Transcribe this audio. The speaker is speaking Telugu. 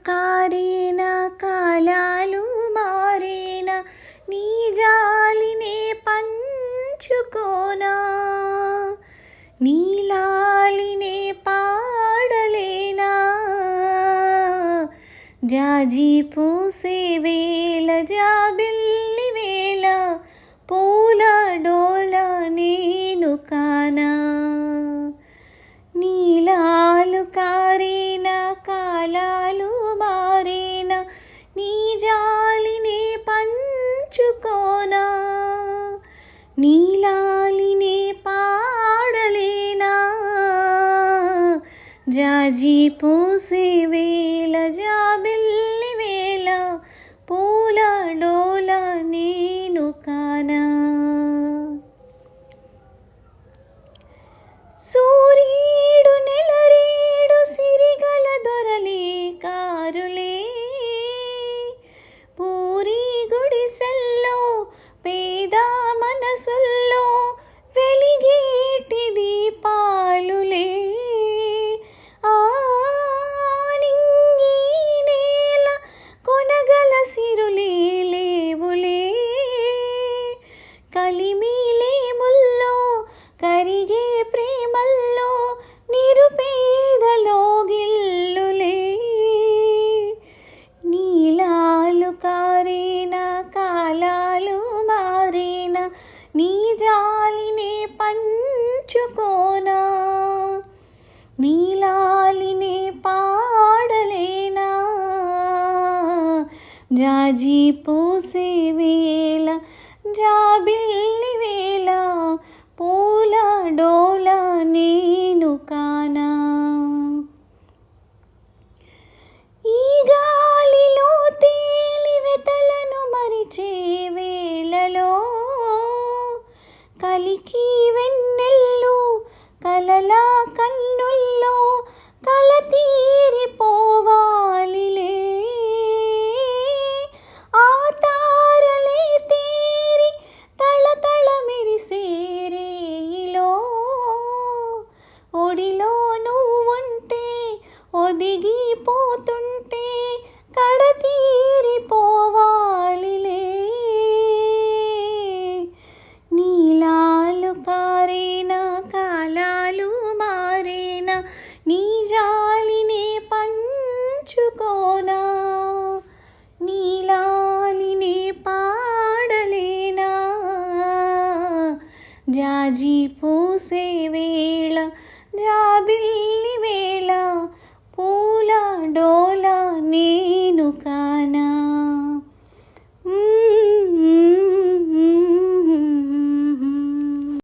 కారేనా కాలాలు మారేనా నీ జాలినే పంచుకోనా నీలాలినే పాడలేనా జాజి పూసే వేళ జాబిల్లి వేళ పూల డోల నేను కానా నీలాలు కారేన కాలాలు మారేన నీ జాలినే పంచుకోనా నీలాలినే పాడలేనా జాజి పూసే వేళ జాబిల్లి వేళ పూల డోల నేను కానా సూర్యుడు నెలరేడు సిరిగల దొరలే కారులే పూరి గుడిసెల్లో పేద మనసుల్లో వెలిగేటి దీపాలులే ఆ నింగి నేల కొనగల సిరులే లేవులే కలిమిలేముల్లో కరిగే ప్రేమల్లో నిరుపేదలో గిల్లులే నీలాలు కారేన కాలాలు మారేన నీ జాలినే పంచుకోనా నీలాలినే పాడలేనా జాజి పూసే వేళ జాబిల్లి వేళ పూల డోల నేను కానా ఈ గాలిలో తేలి వెతలను మరిచే వేళలో కలికి వెన్నెల్లు కలల కన్నుల్లో కల తీరిపోవాలిలే ఆ తారలే తేరి తళతళ మెరిసేరేయిలో ఒడిలో నువ్వుంటే ఒదిగిపోతుంటే కడ తీరిపోవాలిలే నీలాలు కారేన కాలాలు మారేన నీ జాలినే పంచుకోనా నీలాలినే పాడలేనా జాజి పూసే వేళ